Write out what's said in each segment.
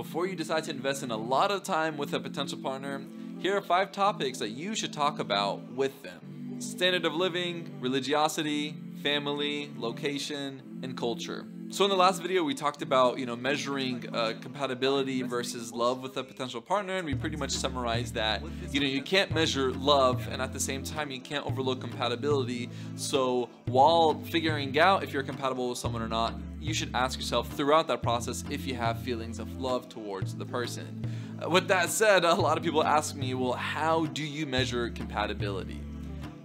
before you decide to invest in a lot of time with a potential partner, here are 5 topics that you should talk about with them. Standard of living, religiosity, family, location, and culture. So in the last video, we talked about, measuring compatibility versus love with a potential partner, and we pretty much summarized that, you can't measure love, and at the same time, you can't overlook compatibility. So while figuring out if you're compatible with someone or not, you should ask yourself throughout that process if you have feelings of love towards the person. With that said, a lot of people ask me, well, how do you measure compatibility?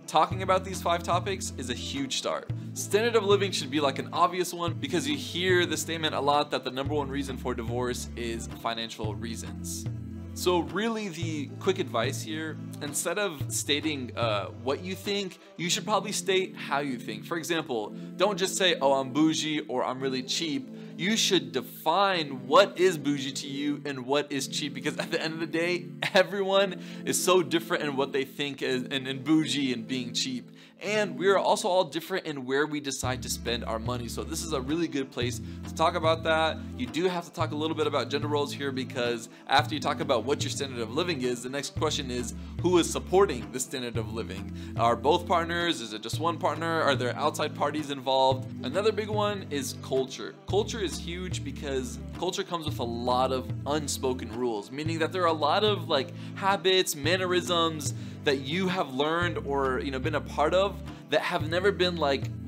Talking about these 5 topics is a huge start. Standard of living should be like an obvious one because you hear the statement a lot that the #1 reason for divorce is financial reasons. So really the quick advice here, instead of stating what you think, you should probably state how you think. For example, don't just say, oh, I'm bougie or I'm really cheap. You should define what is bougie to you and what is cheap, because at the end of the day, everyone is so different in what they think is in bougie and being cheap. And we are also all different in where we decide to spend our money. So this is a really good place to talk about that. You do have to talk a little bit about gender roles here, because after you talk about what your standard of living is, the next question is, who is supporting the standard of living? Are both partners? Is it just one partner? Are there outside parties involved? Another big one is culture. Culture is huge because culture comes with a lot of unspoken rules, meaning that there are a lot of habits, mannerisms that you have learned or been a part of that have never been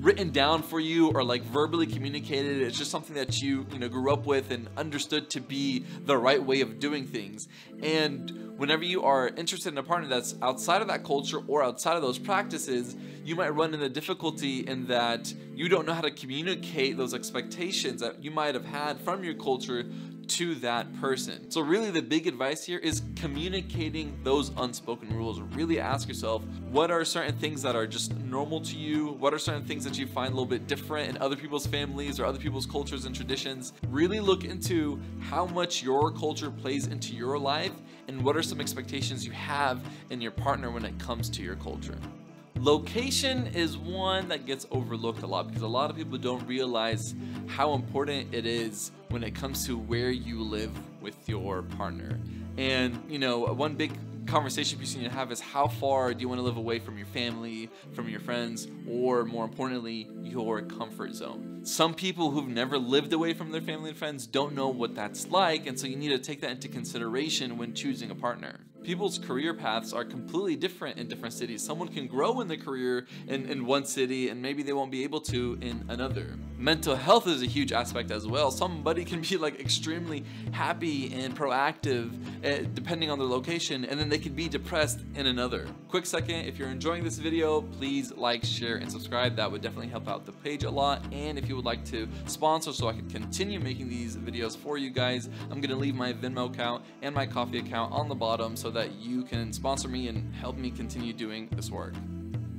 written down for you or verbally communicated. It's just something that you grew up with and understood to be the right way of doing things. And whenever you are interested in a partner that's outside of that culture or outside of those practices, you might run into difficulty in that you don't know how to communicate those expectations that you might have had from your culture to that person. So really the big advice here is communicating those unspoken rules. Really ask yourself, what are certain things that are just normal to you? What are certain things that you find a little bit different in other people's families or other people's cultures and traditions? Really look into how much your culture plays into your life and what are some expectations you have in your partner when it comes to your culture. Location is one that gets overlooked a lot because a lot of people don't realize how important it is when it comes to where you live with your partner. And one big conversation piece you need to have is, how far do you want to live away from your family, from your friends, or more importantly, your comfort zone? Some people who've never lived away from their family and friends don't know what that's like, and so you need to take that into consideration when choosing a partner. People's career paths are completely different in different cities. Someone can grow in their career in one city and maybe they won't be able to in another. Mental health is a huge aspect as well. Somebody can be extremely happy and proactive depending on their location, and then they can be depressed in another. Quick second, if you're enjoying this video, please like, share, and subscribe. That would definitely help out the page a lot. And if you would like to sponsor so I can continue making these videos for you guys, I'm gonna leave my Venmo account and my Coffee account on the bottom so that you can sponsor me and help me continue doing this work.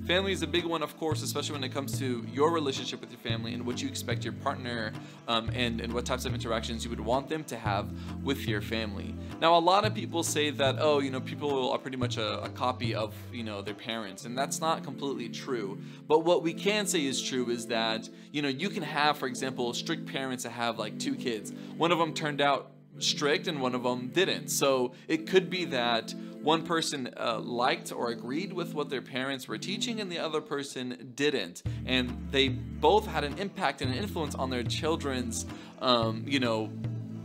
Family is a big one, of course, especially when it comes to your relationship with your family and what you expect your partner and what types of interactions you would want them to have with your family. Now, a lot of people say that, oh, people are pretty much a copy of, their parents, and that's not completely true. But what we can say is true is that, you can have, for example, strict parents that have 2 kids. One of them turned out strict and one of them didn't. So it could be that one person liked or agreed with what their parents were teaching and the other person didn't, and they both had an impact and an influence on their children's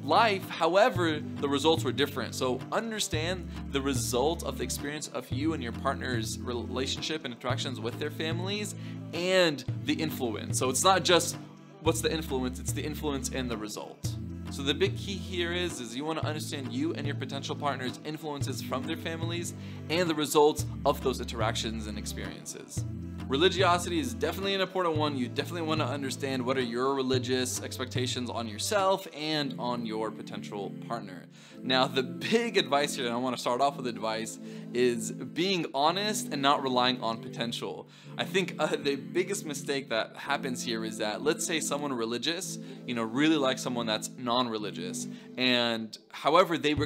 life. However, the results were different. So understand the result of the experience of you and your partner's relationship and interactions with their families and the influence. So it's not just what's the influence, it's the influence and the result. So the big key here is you want to understand you and your potential partner's influences from their families and the results of those interactions and experiences. Religiosity is definitely an important one. You definitely want to understand what are your religious expectations on yourself and on your potential partner. Now, the big advice here, and I want to start off with advice, is being honest and not relying on potential. I think the biggest mistake that happens here is that, let's say someone religious, really likes someone that's non-religious, and however they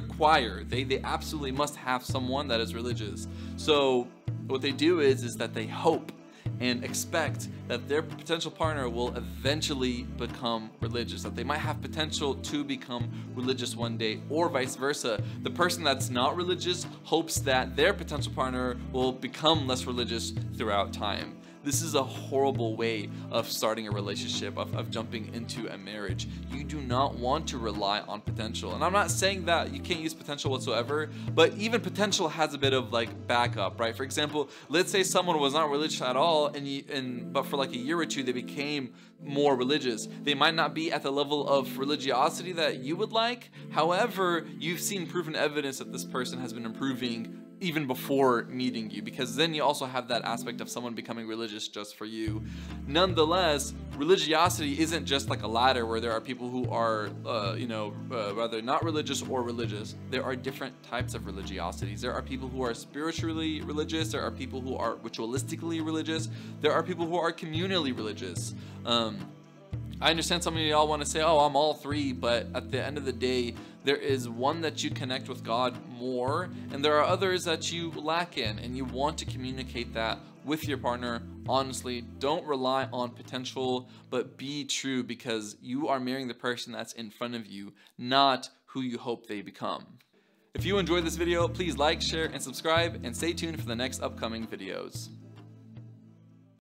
absolutely must have someone that is religious. So what they do is that they hope and expect that their potential partner will eventually become religious, that they might have potential to become religious one day, or vice versa. The person that's not religious hopes that their potential partner will become less religious throughout time. This is a horrible way of starting a relationship, of jumping into a marriage. You do not want to rely on potential. And I'm not saying that you can't use potential whatsoever, but even potential has a bit of like backup, right? For example, let's say someone was not religious at all, but for like a year or two they became more religious. They might not be at the level of religiosity that you would like. However, you've seen proven evidence that this person has been improving even before meeting you, because then you also have that aspect of someone becoming religious just for you. Nonetheless, religiosity isn't just like a ladder where there are people who are rather not religious or religious. There are different types of religiosities. There are people who are spiritually religious, there are people who are ritualistically religious, there are people who are communally religious. I understand some of y'all want to say, oh, I'm all three, but at the end of the day, there is one that you connect with God more, and there are others that you lack in, and you want to communicate that with your partner honestly. Don't rely on potential, but be true, because you are marrying the person that's in front of you, not who you hope they become. If you enjoyed this video, please like, share, and subscribe, and stay tuned for the next upcoming videos.